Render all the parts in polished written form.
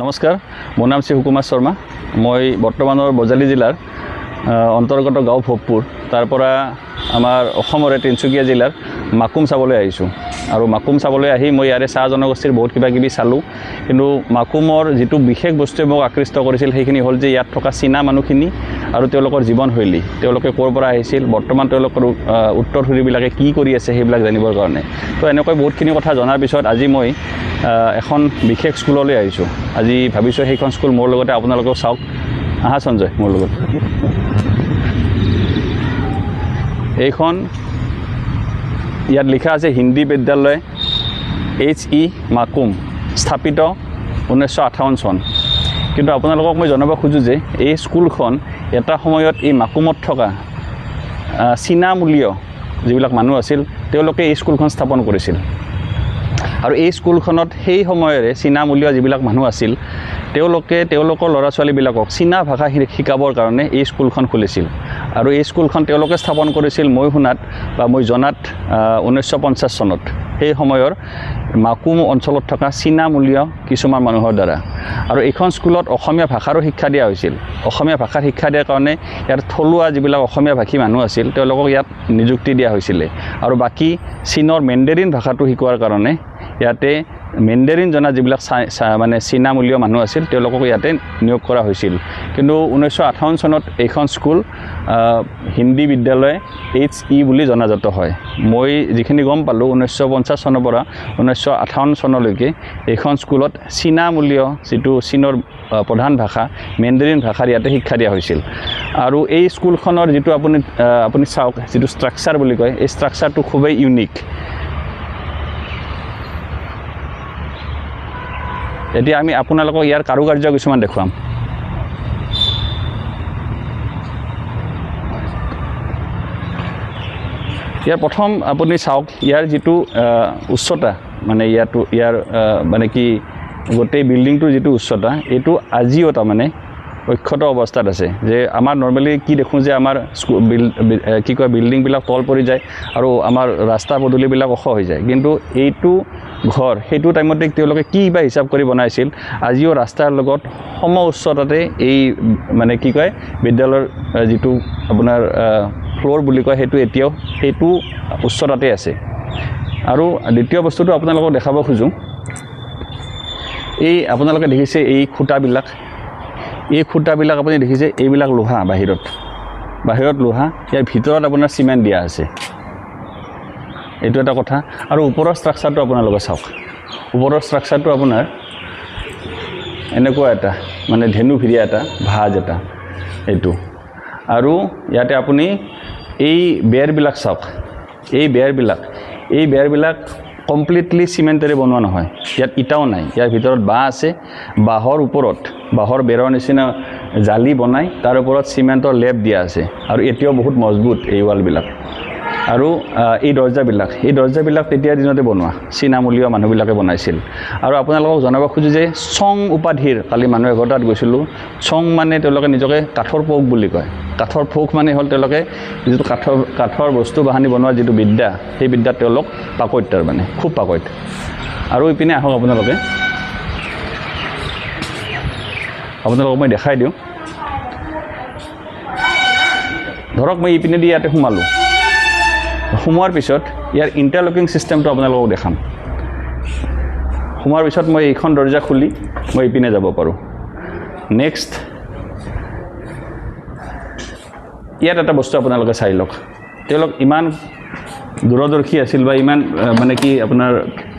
নমস্কাৰ, মোৰ নাম শ্ৰী সুকুমাৰ শৰ্মা। মই বৰ্তমানৰ বজালী জিলাৰ অন্তৰ্গত গাঁও ভোগপুৰ, তাৰ পৰা আমাৰ অসমৰে তিনিচুকীয়া জিলাৰ মাকুম চাবলৈ আহিছোঁ। আৰু মাকুম চাবলৈ আহি মই ইয়াৰে চাহ জনগোষ্ঠীৰ বহুত কিবা কিবি চালোঁ। কিন্তু মাকুমৰ যিটো বিশেষ বস্তুৱে মোক আকৃষ্ট কৰিছিল সেইখিনি হ'ল যে ইয়াত থকা চীনা মানুহখিনি আৰু তেওঁলোকৰ জীৱনশৈলী, তেওঁলোকে ক'ৰ পৰা আহিছিল, বৰ্তমান তেওঁলোকৰ উত্তৰসূৰীবিলাকে কি কৰি আছে সেইবিলাক জানিবৰ কাৰণে। তো এনেকৈ বহুতখিনি কথা জনাৰ পিছত আজি মই এখন বিশেষ স্কুললৈ আহিছোঁ। আজি ভাবিছোঁ সেইখন স্কুল মোৰ লগতে আপোনালোকেও চাওক। আহা সঞ্জয় মোৰ লগত। এইখন ইয়াত লিখা আছে হিন্দী বিদ্যালয় HE মাকুম, স্থাপিত 1958 চন। কিন্তু আপোনালোকক মই জনাব খোজোঁ যে এই স্কুলখন এটা সময়ত এই মাকুমত থকা চীনামূলীয় যিবিলাক মানুহ আছিল তেওঁলোকে এই স্কুলখন স্থাপন কৰিছিল। আৰু এই স্কুলখনত সেই সময়ৰে চীনামূলীয় যিবিলাক মানুহ আছিল তেওঁলোকে তেওঁলোকৰ ল'ৰা ছোৱালীবিলাকক চীনা ভাষা শিকাবৰ কাৰণে এই স্কুলখন খুলিছিল। আৰু এই স্কুলখন তেওঁলোকে স্থাপন কৰিছিল মই শুনাত বা মই জনাত 1950 চনত, সেই সময়ৰ মাকুম অঞ্চলত থকা চীনামূলীয় কিছুমান মানুহৰ দ্বাৰা। আৰু এইখন স্কুলত অসমীয়া ভাষাৰো শিক্ষা দিয়া হৈছিল। অসমীয়া ভাষাৰ শিক্ষা দিয়াৰ কাৰণে ইয়াৰ থলুৱা যিবিলাক অসমীয়া ভাষী মানুহ আছিল তেওঁলোকক ইয়াত নিযুক্তি দিয়া হৈছিলে। আৰু বাকী চীনৰ মেণ্ডাৰিন ভাষাটো শিকোৱাৰ কাৰণে ইয়াতে মেণ্ডাৰিন জনা যিবিলাক মানে চীনামূলীয় মানুহ আছিল তেওঁলোকক ইয়াতে নিয়োগ কৰা হৈছিল। কিন্তু 1958 চনত এইখন স্কুল হিন্দী বিদ্যালয় HE বুলি জনাজাত হয়। মই যিখিনি গম পালোঁ 1950 চনৰ পৰা 1958 চনলৈকে এইখন স্কুলত চীনামূলীয় যিটো চীনৰ প্ৰধান ভাষা মেণ্ডাৰিন ভাষাৰ ইয়াতে শিক্ষা দিয়া হৈছিল। আৰু এই স্কুলখনৰ যিটো আপুনি চাওক, যিটো ষ্ট্ৰাকচাৰ বুলি কয়, এই ষ্ট্ৰাকচাৰটো খুবেই ইউনিক। এতিয়া আমি আপোনালোকক ইয়াৰ কাৰুকাৰ্য কিছুমান দেখুৱাম। ইয়াৰ প্ৰথম আপুনি চাওক, ইয়াৰ যিটো উচ্চতা, মানে ইয়াৰ মানে কি গোটেই বিল্ডিংটোৰ যিটো উচ্চতা, এইটো আজিও তাৰমানে অক্ষত অৱস্থাত আছে। যে আমাৰ নৰ্মেলি কি দেখোঁ যে আমাৰ কি কয় বিল্ডিংবিলাক তল পৰি যায় আৰু আমাৰ ৰাস্তা পদূলিবিলাক ওখ হৈ যায়। কিন্তু এইটো ঘৰ সেইটো টাইমতে তেওঁলোকে কি বা হিচাপ কৰি বনাইছিল, আজিও ৰাস্তাৰ লগত সম উচ্চতাতে এই মানে কি কয় বিদ্যালয়ৰ যিটো আপোনাৰ ফ্ল'ৰ বুলি কয় সেইটো এতিয়াও সেইটো উচ্চতাতে আছে। আৰু দ্বিতীয় বস্তুটো আপোনালোকক দেখাব খোজোঁ, এই আপোনালোকে দেখিছে এই খুঁটাবিলাক, এই খুঁটাবিলাক আপুনি দেখিছে এইবিলাক লোহা, বাহিৰত লোহা, ইয়াৰ ভিতৰত আপোনাৰ চিমেণ্ট দিয়া আছে। এইটো এটা কথা। আৰু ওপৰৰ ষ্ট্ৰাকচাৰটো আপোনালোকে চাওক, ওপৰৰ ষ্ট্ৰাকচাৰটো আপোনাৰ এনেকুৱা এটা মানে ধেনু ভিৰিয়া এটা ভাজ এটা এইটো। আৰু ইয়াতে আপুনি এই বেৰবিলাক চাওক, এই বেৰবিলাক কমপ্লিটলি চিমেণ্টেৰে বনোৱা নহয়, ইয়াত ইটাও নাই। ইয়াৰ ভিতৰত বাঁহ আছে, বাঁহৰ ওপৰত বাঁহৰ বেৰৰ নিচিনা জালি বনাই তাৰ ওপৰত চিমেণ্টৰ লেপ দিয়া আছে। আৰু এতিয়াও বহুত মজবুত এই ৱালবিলাক। আৰু এই দৰ্জাবিলাক তেতিয়াৰ দিনতে বনোৱা, চীনামূলীয় মানুহবিলাকে বনাইছিল। আৰু আপোনালোকক জনাব খোজোঁ যে চং উপাধিৰ, কালি মানুহ এঘৰ তাত গৈছিলোঁ, চং মানে তেওঁলোকে নিজকে কাঠৰ পোক বুলি কয়। কাঠৰ পোক মানে হ'ল তেওঁলোকে যিটো কাঠৰ বস্তু বাহানি বনোৱাৰ যিটো বিদ্যা, সেই বিদ্যাত তেওঁলোক পাকৈত, তাৰমানে খুব পাকৈত। আৰু ইপিনে আহক, আপোনালোকক মই দেখাই দিওঁ। ধৰক মই ইপিনেদি ইয়াতে সোমোৱাৰ পিছত ইয়াৰ ইণ্টাৰলকিং ছিষ্টেমটো আপোনালোকক দেখাম। সোমোৱাৰ পিছত মই এইখন দৰ্জা খুলি মই ইপিনে যাব পাৰোঁ। নেক্সট ইয়াত এটা বস্তু আপোনালোকে চাই লওক, তেওঁলোক ইমান দূৰদৰ্শী আছিল বা ইমান মানে কি আপোনাৰ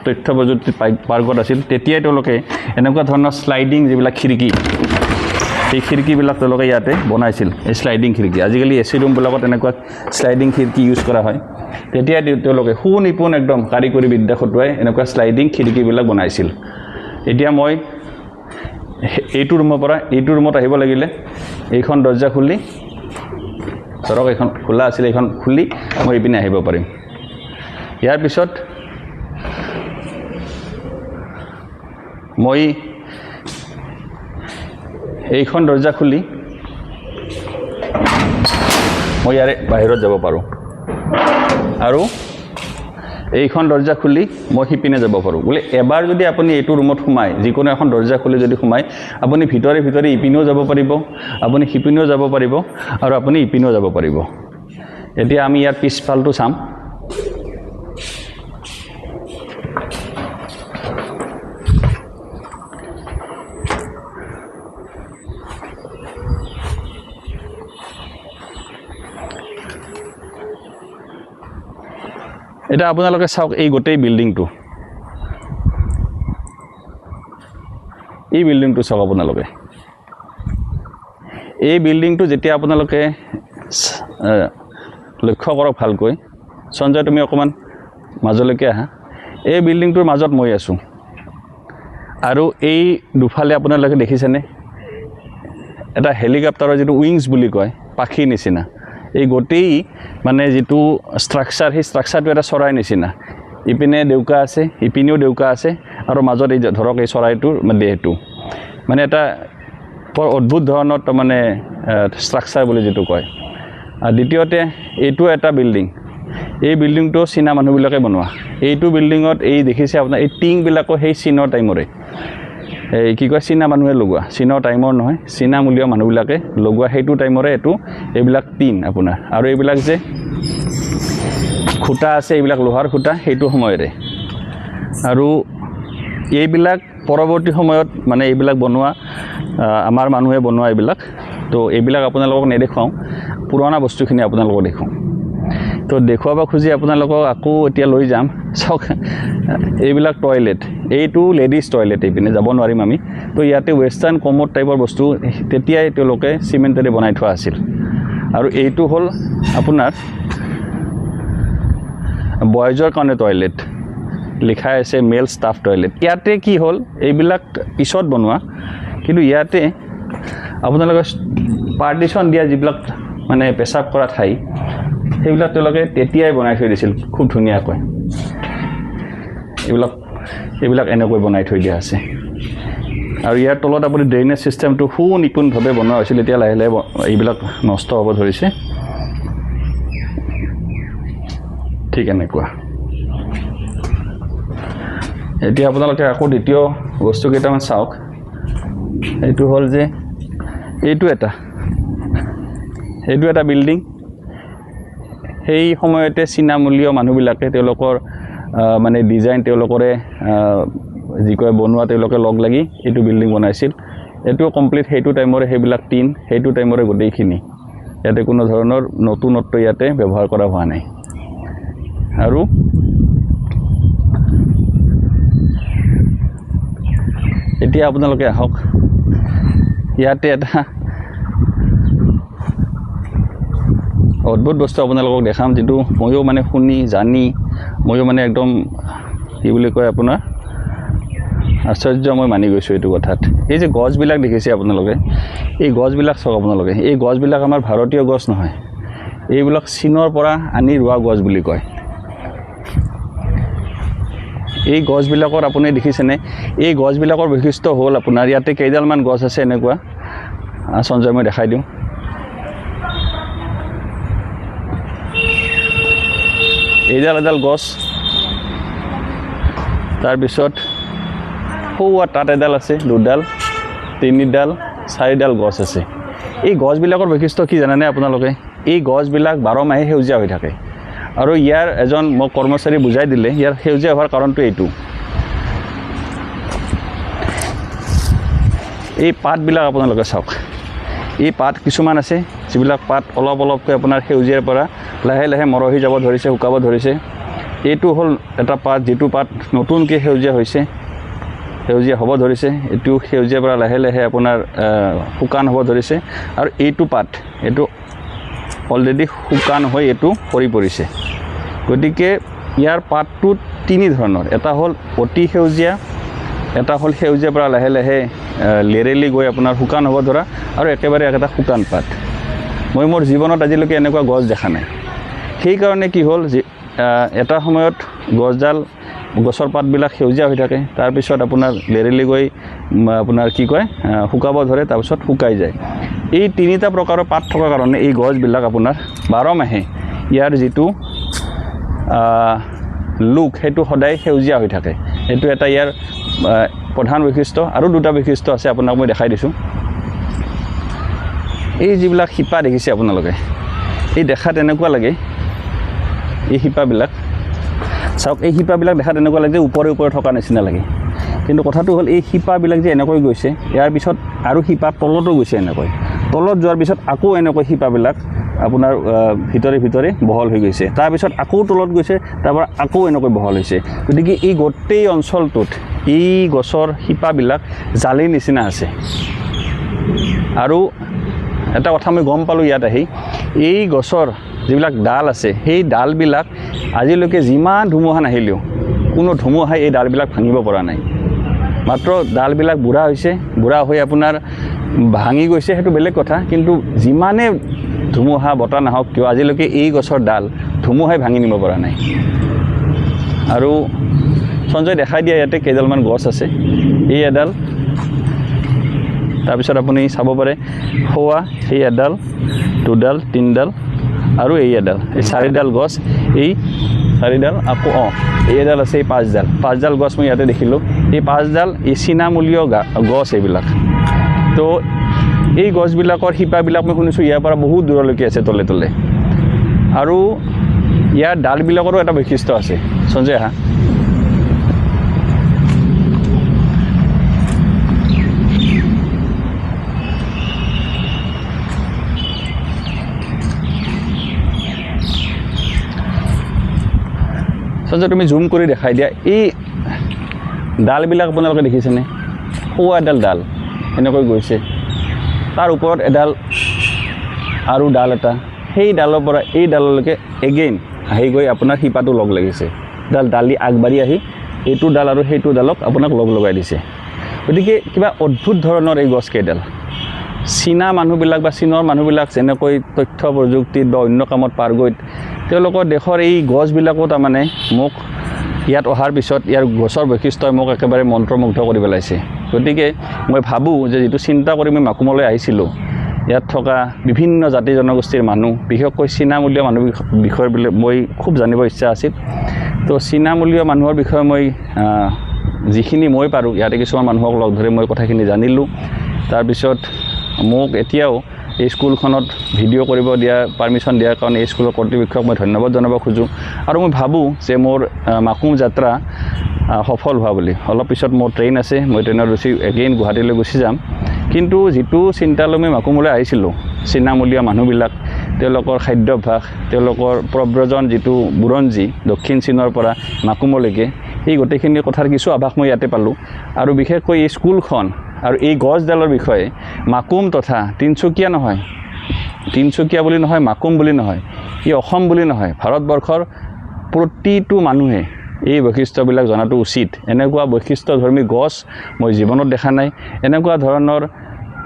তথ্য প্ৰযুক্তিত পাৰ্গত আছিল, তেতিয়াই তেওঁলোকে এনেকুৱা ধৰণৰ শ্লাইডিং যিবিলাক খিৰিকী, এই খিৰিকীবিলাক তেওঁলোকে ইয়াতে বনাইছিল। এই শ্লাইডিং খিৰিকী আজিকালি AC ৰুমবিলাকত এনেকুৱা শ্লাইডিং খিৰিকী ইউজ কৰা হয়। তেতিয়া তেওঁলোকে সুনিপুণ একদম কাৰিকৰী বিদ্যা খটুৱাই এনেকুৱা শ্লাইডিং খিৰিকীবিলাক বনাইছিল। এতিয়া মই এইটো ৰুমৰ পৰা এইটো ৰুমত আহিব লাগিলে এইখন দৰ্জা খুলি, ধৰক এইখন খোলা আছিল, এইখন খুলি মই এইপিনে আহিব পাৰিম। ইয়াৰ পিছত মই এইখন দৰ্জা খুলি মই ইয়াৰে বাহিৰত যাব পাৰোঁ। আৰু এইখন দৰ্জা খুলি মই সিপিনে যাব পাৰোঁ বোলে এবাৰ যদি আপুনি এইটো ৰুমত সোমায় যিকোনো এখন দৰ্জা খুলি যদি সোমায় আপুনি ভিতৰে ভিতৰে ইপিনেও যাব পাৰিব আপুনি সিপিনেও যাব পাৰিব আৰু আপুনি ইপিনেও যাব পাৰিব এতিয়া আমি ইয়াৰ পিছফালটো চাম এটা আপোনালোকে চাওক এই গোটেই বিল্ডিংটো চাওক আপোনালোকে এই বিল্ডিংটো যেতিয়া আপোনালোকে লক্ষ্য কৰক ভালকৈ সঞ্জয় তুমি অকমান মাজলৈকে আহা এই বিল্ডিংটোৰ মাজত মই আছোঁ আৰু এই দুফালে আপোনালোকে দেখিছেনে এটা হেলিকপ্টাৰৰ যিটো উইংছ বুলি কয় পাখি নিচিনা এই গোটেই মানে যেটো স্ট্ৰাকচাৰ সেই স্ট্ৰাকচাৰটো এটা চৰাই নিচিনা ইপিনে দেউকা আছে ইপিনেও দেউকা আছে আৰু মাজত এই ধৰক এই চৰাইটোৰ দেহটো মানে এটা বৰ অদ্ভুত ধৰণৰ মানে স্ট্ৰাকচাৰ বুলি যেটো কয় আৰু দ্বিতীয়তে এইটো এটা বিল্ডিং এই বিল্ডিংটো চীনা মানুহবিলাকে বনোৱা এইটো বিল্ডিঙত এই দেখিছে আপোনাৰ এই টিংবিলাকো সেই চীনৰ টাইমৰে এই কি কয় চীনা মানুহে লগোৱা চীনৰ টাইমৰ নহয় চীনা মূলীয় মানুহবিলাকে লগোৱা সেইটো টাইমৰে এইটো এইবিলাক টিং আপোনাৰ আৰু এইবিলাক যে খুঁটা আছে এইবিলাক লোহাৰ খুঁটা সেইটো সময়ৰে আৰু এইবিলাক পৰৱৰ্তী সময়ত মানে এইবিলাক বনোৱা আমাৰ মানুহে বনোৱা এইবিলাক তো এইবিলাক আপোনালোকক নেদেখাওঁ পুৰণা বস্তুখিনি আপোনালোকক দেখুৱাওঁ তো দেখুৱাব খুজি আপোনালোকক আকৌ এতিয়া লৈ যাম চাওক এইবিলাক টয়লেট এইটো লেডিজ টয়লেট এইপিনে যাব নোৱাৰিম আমি তো ইয়াতে ৱেষ্টাৰ্ণ কমোড টাইপৰ বস্তু তেতিয়াই তেওঁলোকে চিমেণ্টেৰে বনাই থোৱা আছিল আৰু এইটো হ'ল আপোনাৰ বয়জৰ কাৰণে টয়লেট লিখা আছে মেল ষ্টাফ টয়লেট ইয়াতে কি হ'ল এইবিলাক পিছত বনোৱা কিন্তু ইয়াতে আপোনালোকে পাৰ্টিশ্যন দিয়া যিবিলাক মানে পেচাব কৰা ঠাই সেইবিলাক তেওঁলোকে তেতিয়াই বনাই থৈ দিছিল খুব ধুনীয়াকৈ এইবিলাক এনেকৈ বনাই থৈ দিয়া আছে আৰু ইয়াৰ তলত আপুনি ড্ৰেইনেজ ছিষ্টেমটো সুনিপুণভাৱে বনোৱা হৈছিল এতিয়া লাহে লাহে এইবিলাক নষ্ট হ'ব ধৰিছে ঠিক এনেকুৱা এতিয়া আপোনালোকে আকৌ দ্বিতীয় বস্তু কেইটামান চাওক এইটো হ'ল যে এইটো এটা বিল্ডিং সেই সময়তে চীনামূলীয় মানুহবিলাকে তেওঁলোকৰ মানে ডিজাইন তেওঁলোকৰে যি কয় বনোৱা তেওঁলোকে লগ লাগি এইটো বিল্ডিং বনাইছিল এইটো কমপ্লিট সেইটো টাইমৰে সেইবিলাক টিন সেইটো টাইমৰে গোটেইখিনি ইয়াতে কোনো ধৰণৰ নতুনত্ব ইয়াতে ব্যৱহাৰ কৰা হোৱা নাই আৰু এতিয়া আপোনালোকে আহক ইয়াতে এটা অদ্ভুত বস্তু আপোনালোকক দেখাম যেটো ময়ো মানে শুনি জানি ময়ো মানে একদম কি বুলি কয় আপোনাৰ আশ্চৰ্য মই মানি গৈছোঁ এইটো কথাত এই যে গছবিলাক দেখিছে আপোনালোকে এই গছবিলাক চাওক আপোনালোকে এই গছবিলাক আমাৰ ভাৰতীয় গছ নহয় এইবিলাক চীনৰ পৰা আনি ৰোৱা গছ বুলি কয় এই গছবিলাকৰ আপুনি দেখিছেনে এই গছবিলাকৰ বৈশিষ্ট্য হ'ল আপোনাৰ ইয়াতে কেইডালমান গছ আছে এনেকুৱা সঞ্জয় মই দেখাই দিওঁ এইডাল গছ তাৰপিছত সৌৱা তাত এডাল আছে দুডাল তিনিডাল চাৰিডাল গছ আছে এই গছবিলাকৰ বৈশিষ্ট্য কি জানেনে আপোনালোকে এই গছবিলাক 12 মাহে সেউজীয়া হৈ থাকে আৰু ইয়াৰ এজন মোক কৰ্মচাৰী বুজাই দিলে ইয়াৰ সেউজীয়া হোৱাৰ কাৰণটো এইটো এই পাতবিলাক আপোনালোকে চাওক এই পাত কিছুমান আছে যিবিলাক পাত অলপ অলপকৈ আপোনাৰ সেউজীয়াৰ পৰা লাহে লাহে মৰহি যাব ধৰিছে শুকাব ধৰিছে এইটো হ'ল এটা পাত যেটো পাত নতুনকৈ সেউজীয়া হৈছে সেউজীয়া হ'ব ধৰিছে এইটো সেউজীয়াৰ পৰা লাহে লাহে আপোনাৰ শুকান হ'ব ধৰিছে আৰু এইটো পাত এইটো অলৰেডি শুকান হৈ এইটো সৰি পৰিছে গতিকে ইয়াৰ পাতটো তিনি ধৰণৰ এটা হ'ল অতি সেউজীয়া এটা হ'ল সেউজীয়াৰ পৰা লাহে লাহে লেৰেলি গৈ আপোনাৰ শুকান হ'ব ধৰা আৰু একেবাৰে এটা শুকান পাত মই মোৰ জীৱনত আজিলৈকে এনেকুৱা গছ দেখা নাই সেইকাৰণে কি হ'ল যে এটা সময়ত গছৰ পাতবিলাক সেউজীয়া হৈ থাকে তাৰপিছত আপোনাৰ লেৰেলি গৈ আপোনাৰ কি কয় শুকাব ধৰে তাৰপিছত শুকাই যায় এই তিনিটা প্ৰকাৰৰ পাত থকাৰ কাৰণে এই গছবিলাক আপোনাৰ 12 মাহে ইয়াৰ যেটো লুক সেইটো সদায় সেউজীয়া হৈ থাকে সেইটো এটা ইয়াৰ প্ৰধান বৈশিষ্ট্য আৰু দুটা বৈশিষ্ট্য আছে আপোনাক মই দেখাই দিছোঁ এই যিবিলাক শিপা দেখিছে আপোনালোকে এই দেখাত এনেকুৱা লাগে এই শিপাবিলাক চাওক এই শিপাবিলাক দেখাত এনেকুৱা লাগে যে ওপৰে ওপৰে থকা নিচিনা লাগে কিন্তু কথাটো হ'ল এই শিপাবিলাক যে এনেকৈ গৈছে ইয়াৰ পিছত আৰু শিপা তলতো গৈছে এনেকৈ তলত যোৱাৰ পিছত আকৌ এনেকৈ শিপাবিলাক আপোনাৰ ভিতৰে ভিতৰে বহল হৈ গৈছে তাৰপিছত আকৌ তলত গৈছে তাৰপৰা আকৌ এনেকৈ বহল হৈছে গতিকে এই গোটেই অঞ্চলটোত এই গছৰ শিপাবিলাক জালিৰ নিচিনা আছে আৰু এটা কথা মই গম পালোঁ ইয়াত আহি এই গছৰ যিবিলাক ডাল আছে সেই ডালবিলাক আজিলৈকে যিমান ধুমুহা নাহিলেও কোনো ধুমুহাই এই ডালবিলাক ভাঙিব পৰা নাই মাত্ৰ ডালবিলাক বুঢ়া হৈছে বুঢ়া হৈ আপোনাৰ ভাঙি গৈছে সেইটো বেলেগ কথা কিন্তু যিমানে ধুমুহা বতাহ নাহক কিয় আজিলৈকে এই গছৰ ডাল ধুমুহাই ভাঙি নিব পৰা নাই আৰু সঞ্জয় দেখাই দিয়া ইয়াতে কেইডালমান গছ আছে এই এডাল তাৰপিছত আপুনি চাব পাৰে হোৱা এই এডাল দুডাল তিনিডাল আৰু এই এডাল এই চাৰিডাল গছ এই চাৰিডাল আকৌ এই এডাল আছে এই পাঁচডাল গছ মই ইয়াতে দেখিলোঁ এই পাঁচডাল এই চীনামূলীয় গছ এইবিলাক তো এই গছবিলাকৰ শিপাবিলাক মই শুনিছোঁ ইয়াৰ পৰা বহুত দূৰলৈকে আছে তলে তলে আৰু ইয়াৰ ডালবিলাকৰো এটা বৈশিষ্ট্য আছে সঞ্জয় আহা সঞ্জয় তুমি জুম কৰি দেখাই দিয়া এই ডালবিলাক আপোনালোকে দেখিছেনে সৰু এডাল ডাল এনেকৈ গৈছে তাৰ ওপৰত এডাল আৰু ডাল এটা সেই ডালৰ পৰা এই ডাললৈকে এগেইন আহি গৈ আপোনাৰ শিপাটো লগ লাগিছে ডালি আগবাঢ়ি আহি এইটো ডাল আৰু সেইটো ডালক আপোনাক লগ লগাই দিছে গতিকে কিবা অদ্ভুত ধৰণৰ এই গছকেইডাল চীনা মানুহবিলাক বা চীনৰ মানুহবিলাক যেনেকৈ তথ্য প্ৰযুক্তিত বা অন্য কামত পাৰ্গত তেওঁলোকৰ দেশৰ এই গছবিলাকো তাৰমানে মোক ইয়াত অহাৰ পিছত ইয়াৰ গছৰ বৈশিষ্ট্যই মোক একেবাৰে মন্ত্ৰমুগ্ধ কৰি পেলাইছে গতিকে মই ভাবোঁ যে যিটো চিন্তা কৰি মই মাকুমলৈ আহিছিলোঁ ইয়াত থকা বিভিন্ন জাতি জনগোষ্ঠীৰ মানুহ বিশেষকৈ চীনামূলীয় মানুহ বিষয়বিলাক মই খুব জানিব ইচ্ছা আছিল তো চীনামূলীয় মানুহৰ বিষয়ে মই যিখিনি মই পাৰোঁ ইয়াতে কিছুমান মানুহক লগ ধৰি মই কথাখিনি জানিলোঁ তাৰপিছত মোক এতিয়াও এই স্কুলখনত ভিডিঅ' কৰিব দিয়া পাৰ্মিশ্যন দিয়াৰ কাৰণে এই স্কুলৰ কৰ্তৃপক্ষক মই ধন্যবাদ জনাব খোজোঁ আৰু মই ভাবোঁ যে মোৰ মাকুম যাত্ৰা সফল হোৱা বুলি অলপ পিছত মোৰ ট্ৰেইন আছে মই ট্ৰেইনত উঠি এগেইন গুৱাহাটীলৈ গুচি যাম কিন্তু যিটো চিন্তালৈ মই মাকুমলৈ আহিছিলোঁ চীনামূলীয় মানুহবিলাক তেওঁলোকৰ খাদ্যাভ্যাস তেওঁলোকৰ প্ৰব্ৰজন যিটো বুৰঞ্জী দক্ষিণ চীনৰ পৰা মাকুমলৈকে এই গোটেইখিনি কথাৰ কিছু আভাস মই ইয়াতে পালোঁ আৰু বিশেষকৈ এই স্কুলখন আৰু এই গছডালৰ বিষয়ে মাকুম তথা তিনিচুকীয়া নহয় তিনিচুকীয়া বুলি নহয় মাকুম বুলি নহয় ই অসম বুলি নহয় ভাৰতবৰ্ষৰ প্ৰতিটো মানুহে এই বৈশিষ্ট্যবিলাক জনাটো উচিত এনেকুৱা বৈশিষ্ট্যধৰ্মী গছ মই জীৱনত দেখা নাই এনেকুৱা ধৰণৰ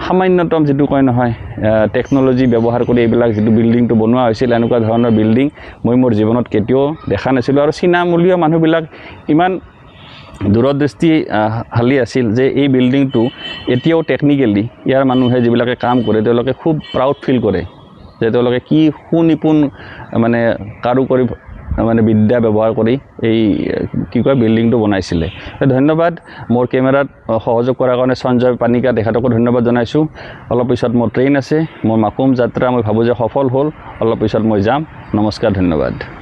সামান্যতম যিটো কয় নহয় টেকন'লজি ব্যৱহাৰ কৰি এইবিলাক যিটো বিল্ডিংটো বনোৱা হৈছিল এনেকুৱা ধৰণৰ বিল্ডিং মই মোৰ জীৱনত কেতিয়াও দেখা নাছিলোঁ আৰু চীনামূলীয় মানুহবিলাক ইমান দূৰদৃষ্টি হালি আছিল যে এই বিল্ডিংটো এতিয়াও টেকনিকেলি ইয়াৰ মানুহে যিবিলাকে কাম কৰে তেওঁলোকে খুব প্ৰাউড ফিল কৰে যে তেওঁলোকে কি সুনিপুণ মানে কাৰুকৰী মানে বিদ্যা ব্যৱহাৰ কৰি এই কি কয় বিল্ডিংটো বনাইছিলে ধন্যবাদ মোৰ কেমেৰাত সহযোগ কৰাৰ কাৰণে সঞ্জয় পানিকা তেখেতকো ধন্যবাদ জনাইছোঁ অলপ পিছত মোৰ ট্ৰেইন আছে মোৰ মাকুম যাত্ৰা মই ভাবোঁ যে সফল হ'ল অলপ পিছত মই যাম নমস্কাৰ ধন্যবাদ